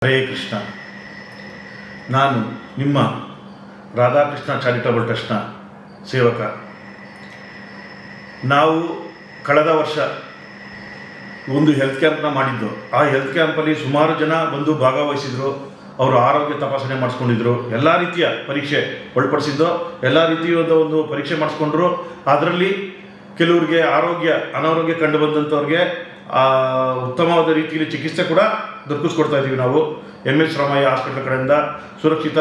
ಹರೇ ಕೃಷ್ಣ. ನಾನು ನಿಮ್ಮ ರಾಧಾಕೃಷ್ಣ ಚಾರಿಟಬಲ್ ಟ್ರಸ್ಟ್ನ ಸೇವಕ. ನಾವು ಕಳೆದ ವರ್ಷ ಒಂದು ಹೆಲ್ತ್ ಕ್ಯಾಂಪ್ನ ಮಾಡಿದ್ದು. ಆ ಹೆಲ್ತ್ ಕ್ಯಾಂಪಲ್ಲಿ ಸುಮಾರು ಜನ ಬಂದು ಭಾಗವಹಿಸಿದರು. ಅವರು ಆರೋಗ್ಯ ತಪಾಸಣೆ ಮಾಡಿಸ್ಕೊಂಡಿದ್ರು, ಎಲ್ಲ ರೀತಿಯ ಪರೀಕ್ಷೆ ಒಳಪಡಿಸಿದ್ದು, ಎಲ್ಲ ರೀತಿಯಾದ ಒಂದು ಪರೀಕ್ಷೆ ಮಾಡಿಸ್ಕೊಂಡ್ರು. ಅದರಲ್ಲಿ ಕೆಲವರಿಗೆ ಅನಾರೋಗ್ಯ ಕಂಡು ಬಂದಂಥವ್ರಿಗೆ ಉತ್ತಮವಾದ ರೀತಿಯಲ್ಲಿ ಚಿಕಿತ್ಸೆ ಕೂಡ ದೊರಕಿಸ್ಕೊಡ್ತಾ ಇದ್ದೀವಿ. ನಾವು MS ರಾಮಯ್ಯ ಹಾಸ್ಪಿಟಲ್ ಕಡೆಯಿಂದ, ಸುರಕ್ಷಿತ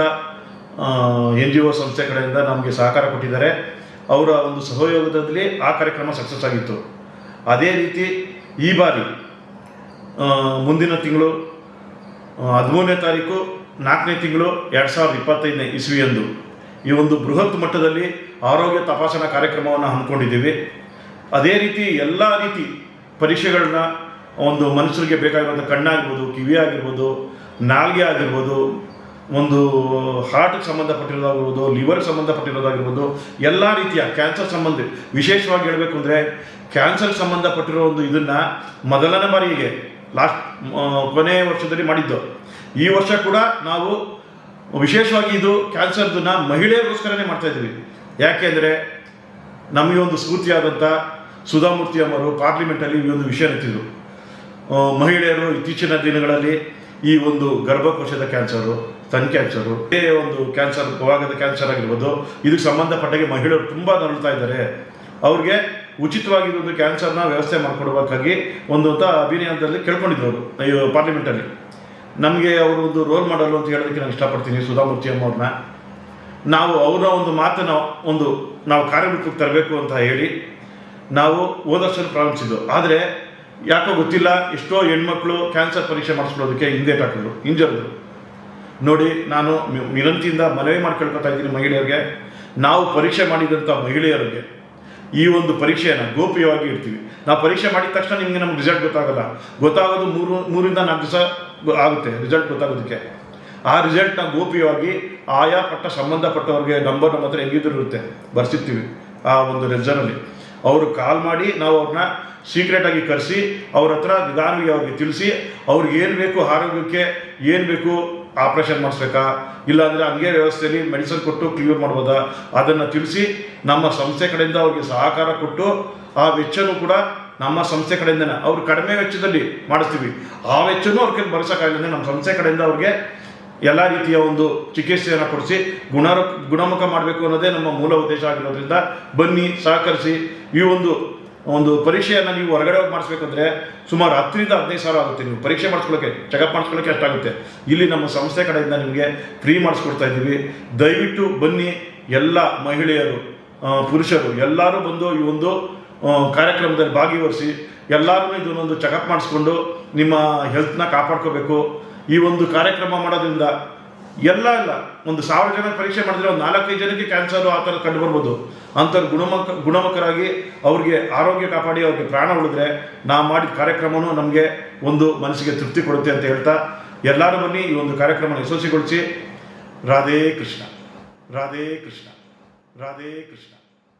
NGO ಸಂಸ್ಥೆ ಕಡೆಯಿಂದ ನಮಗೆ ಸಹಕಾರ ಕೊಟ್ಟಿದ್ದಾರೆ. ಅವರ ಒಂದು ಸಹಯೋಗದಲ್ಲಿ ಆ ಕಾರ್ಯಕ್ರಮ ಸಕ್ಸಸ್ ಆಗಿತ್ತು. ಅದೇ ರೀತಿ ಈ ಬಾರಿ ಮುಂದಿನ ತಿಂಗಳು 13ನೇ ತಾರೀಕು 4ನೇ ತಿಂಗಳು 2025ನೇ ಇಸ್ವಿಯಂದು ಈ ಒಂದು ಬೃಹತ್ ಮಟ್ಟದಲ್ಲಿ ಆರೋಗ್ಯ ತಪಾಸಣಾ ಕಾರ್ಯಕ್ರಮವನ್ನು ಹಮ್ಮಿಕೊಂಡಿದ್ದೀವಿ. ಅದೇ ರೀತಿ ಎಲ್ಲ ರೀತಿ ಪರೀಕ್ಷೆಗಳನ್ನ ಒಂದು ಮನುಷ್ಯರಿಗೆ ಬೇಕಾಗಿರುವಂಥ ಕಣ್ಣಾಗಿರ್ಬೋದು, ಕಿವಿ ಆಗಿರ್ಬೋದು, ನಾಲ್ಗೆ ಆಗಿರ್ಬೋದು, ಒಂದು ಹಾರ್ಟ್ಗೆ ಸಂಬಂಧಪಟ್ಟಿರೋದಾಗಿರ್ಬೋದು, ಲಿವರ್ಗೆ ಸಂಬಂಧಪಟ್ಟಿರೋದಾಗಿರ್ಬೋದು, ಎಲ್ಲ ರೀತಿಯ ಕ್ಯಾನ್ಸರ್ ಸಂಬಂಧಿ, ವಿಶೇಷವಾಗಿ ಹೇಳಬೇಕು ಅಂದರೆ ಕ್ಯಾನ್ಸರ್ ಸಂಬಂಧಪಟ್ಟಿರೋ ಒಂದು ಇದನ್ನು ಮೊದಲನೇ ಬಾರಿಗೆ ಕೊನೆಯ ವರ್ಷದಲ್ಲಿ ಮಾಡಿದ್ದು. ಈ ವರ್ಷ ಕೂಡ ನಾವು ವಿಶೇಷವಾಗಿ ಇದು ಕ್ಯಾನ್ಸರ್ದನ್ನು ಮಹಿಳೆಯರಿಗೋಸ್ಕರನೇ ಮಾಡ್ತಾಯಿದ್ದೀವಿ. ಯಾಕೆಂದರೆ ನಮಗೆ ಒಂದು ಸ್ಫೂರ್ತಿಯಾದಂಥ ಸುಧಾಮೂರ್ತಿ ಅವರು ಪಾರ್ಲಿಮೆಂಟಲ್ಲಿ ಈ ಒಂದು ವಿಷಯ ಎತ್ತಿದ್ರು. ಮಹಿಳೆಯರು ಇತ್ತೀಚಿನ ದಿನಗಳಲ್ಲಿ ಈ ಒಂದು ಗರ್ಭಕೋಶದ ಕ್ಯಾನ್ಸರು, ಸ್ತನ್ ಕ್ಯಾನ್ಸರು, ಒಂದು ಕ್ಯಾನ್ಸರ್, ಭಾಗದ ಕ್ಯಾನ್ಸರ್ ಆಗಿರ್ಬೋದು, ಇದಕ್ಕೆ ಸಂಬಂಧಪಟ್ಟಾಗೆ ಮಹಿಳೆಯರು ತುಂಬ ನರಳ್ತಾ ಇದ್ದಾರೆ. ಅವ್ರಿಗೆ ಉಚಿತವಾಗಿ ಒಂದು ಕ್ಯಾನ್ಸರ್ನ ವ್ಯವಸ್ಥೆ ಮಾಡಿಕೊಡ್ಬೇಕಾಗಿ ಒಂದು ಅಭಿಯಾನದಲ್ಲಿ ಕೇಳ್ಕೊಂಡಿದ್ರು ಅವರು ಪಾರ್ಲಿಮೆಂಟಲ್ಲಿ. ನಮಗೆ ಅವರು ಒಂದು ರೋಲ್ ಮಾಡಲು ಅಂತ ಹೇಳೋದಕ್ಕೆ ನಾನು ಇಷ್ಟಪಡ್ತೀನಿ ಸುಧಾಮೂರ್ತಿ ಅವ್ರನ್ನ. ನಾವು ಅವರ ಒಂದು ಮಾತನ್ನು ನಾವು ಕಾರ್ಯರೂಪಕ್ಕೆ ತರಬೇಕು ಅಂತ ಹೇಳಿ ನಾವು ಹೋದ ವರ್ಷ ಪ್ರಾರಂಭಿಸಿದ್ದು. ಆದರೆ ಯಾಕೋ ಗೊತ್ತಿಲ್ಲ, ಎಷ್ಟೋ ಹೆಣ್ಮಕ್ಳು ಕ್ಯಾನ್ಸರ್ ಪರೀಕ್ಷೆ ಮಾಡಿಸ್ಕೊಳ್ಳೋದಕ್ಕೆ ಹಿಂಜರಿದ್ರು. ನೋಡಿ, ನಾನು ವಿನಂತಿಯಿಂದ ಮನವಿ ಮಾಡಿ ಕೇಳ್ಕೊತಾ ಇದ್ದೀನಿ ಮಹಿಳೆಯರಿಗೆ, ನಾವು ಪರೀಕ್ಷೆ ಮಾಡಿದಂಥ ಮಹಿಳೆಯರಿಗೆ ಈ ಒಂದು ಪರೀಕ್ಷೆಯನ್ನು ಗೋಪ್ಯವಾಗಿ ಇರ್ತೀವಿ. ನಾವು ಪರೀಕ್ಷೆ ಮಾಡಿದ ತಕ್ಷಣ ನಮ್ಗೆ ರಿಸಲ್ಟ್ ಗೊತ್ತಾಗೋದು 3ರಿಂದ 4 ದಿವಸ ಆಗುತ್ತೆ ರಿಸಲ್ಟ್ ಗೊತ್ತಾಗೋದಕ್ಕೆ. ಆ ರಿಸಲ್ಟ್ನ ಗೋಪ್ಯವಾಗಿ ಆಯಾ ಸಂಬಂಧಪಟ್ಟವ್ರಿಗೆ ನಂಬರ್ ನಮ್ಮ ಹತ್ರ ಹೆಂಗಿದ್ರು ಇರುತ್ತೆ, ಬರ್ಸಿರ್ತೀವಿ. ಆ ಒಂದು ರೆಜರಲ್ಲಿ ಅವರು ಕಾಲ್ ಮಾಡಿ ನಾವು ಅವ್ರನ್ನ ಸೀಕ್ರೆಟಾಗಿ ಕರೆಸಿ ಅವ್ರ ಹತ್ರ ನಿಧಾನವಾಗಿ ಅವ್ರಿಗೆ ತಿಳಿಸಿ, ಅವ್ರಿಗೆ ಏನು ಬೇಕು, ಆರೋಗ್ಯಕ್ಕೆ ಏನು ಬೇಕು, ಆಪ್ರೇಷನ್ ಮಾಡಿಸ್ಬೇಕಾ, ಇಲ್ಲಾಂದರೆ ಹಂಗೆ ವ್ಯವಸ್ಥೆಯಲ್ಲಿ ಮೆಡಿಸಿನ್ ಕೊಟ್ಟು ಕ್ಲಿಯರ್ ಮಾಡ್ಬೋದಾ, ಅದನ್ನು ತಿಳಿಸಿ ನಮ್ಮ ಸಂಸ್ಥೆ ಕಡೆಯಿಂದ ಅವ್ರಿಗೆ ಸಹಕಾರ ಕೊಟ್ಟು ಆ ವೆಚ್ಚನೂ ಕೂಡ ನಮ್ಮ ಸಂಸ್ಥೆ ಕಡೆಯಿಂದನೇ ಅವ್ರು ಕಡಿಮೆ ವೆಚ್ಚದಲ್ಲಿ ಮಾಡಿಸ್ತೀವಿ. ಆ ವೆಚ್ಚನೂ ಅವ್ರಿಗೆ ಬರೆಸೋಕ್ಕಾಗಲಿಲ್ಲ, ನಮ್ಮ ಸಂಸ್ಥೆ ಕಡೆಯಿಂದ ಅವ್ರಿಗೆ ಎಲ್ಲ ರೀತಿಯ ಒಂದು ಚಿಕಿತ್ಸೆಯನ್ನು ಕೊಡಿಸಿ ಗುಣಮುಖ ಮಾಡಬೇಕು ಅನ್ನೋದೇ ನಮ್ಮ ಮೂಲ ಉದ್ದೇಶ ಆಗಿರೋದ್ರಿಂದ ಬನ್ನಿ, ಸಹಕರಿಸಿ. ಈ ಒಂದು ಪರೀಕ್ಷೆಯನ್ನು ನೀವು ಹೊರಗಡೆ ಮಾಡಿಸ್ಬೇಕಂದ್ರೆ ಸುಮಾರು 10ರಿಂದ 15 ಸಾವಿರ ಆಗುತ್ತೆ. ನೀವು ಪರೀಕ್ಷೆ ಮಾಡಿಸ್ಕೊಳ್ಳೋಕ್ಕೆ, ಚೆಕಪ್ ಮಾಡಿಸ್ಕೊಳ್ಳೋಕ್ಕೆ ಅಷ್ಟಾಗುತ್ತೆ. ಇಲ್ಲಿ ನಮ್ಮ ಸಂಸ್ಥೆ ಕಡೆಯಿಂದ ನಿಮಗೆ ಫ್ರೀ ಮಾಡಿಸ್ಕೊಡ್ತಾ ಇದ್ದೀವಿ. ದಯವಿಟ್ಟು ಬನ್ನಿ, ಎಲ್ಲ ಮಹಿಳೆಯರು, ಪುರುಷರು ಎಲ್ಲರೂ ಬಂದು ಈ ಒಂದು ಕಾರ್ಯಕ್ರಮದಲ್ಲಿ ಭಾಗವಹಿಸಿ ಎಲ್ಲರೂ ಇದನ್ನೊಂದು ಚೆಕಪ್ ಮಾಡಿಸ್ಕೊಂಡು ನಿಮ್ಮ ಹೆಲ್ತ್ನ ಕಾಪಾಡ್ಕೋಬೇಕು. ಈ ಒಂದು ಕಾರ್ಯಕ್ರಮ ಮಾಡೋದ್ರಿಂದ ಎಲ್ಲ ಒಂದು 1000 ಜನ ಪರೀಕ್ಷೆ ಮಾಡಿದ್ರೆ ಒಂದು 4-5 ಜನಕ್ಕೆ ಕ್ಯಾನ್ಸರು ಆ ಥರ ಕಂಡು ಬರ್ಬೋದು. ಅಂಥವ್ರು ಗುಣಮುಖರಾಗಿ ಅವ್ರಿಗೆ ಆರೋಗ್ಯ ಕಾಪಾಡಿ ಅವ್ರಿಗೆ ಪ್ರಾಣ ಉಳಿದ್ರೆ ನಾವು ಮಾಡಿದ ಕಾರ್ಯಕ್ರಮವೂ ನಮಗೆ ಒಂದು ಮನಸ್ಸಿಗೆ ತೃಪ್ತಿ ಕೊಡುತ್ತೆ ಅಂತ ಹೇಳ್ತಾ, ಎಲ್ಲರೂ ಬನ್ನಿ ಈ ಒಂದು ಕಾರ್ಯಕ್ರಮನ ಯಶಸ್ವಿಗೊಳಿಸಿ. ರಾಧೇ ಕೃಷ್ಣ, ರಾಧೇ ಕೃಷ್ಣ, ರಾಧೇ ಕೃಷ್ಣ.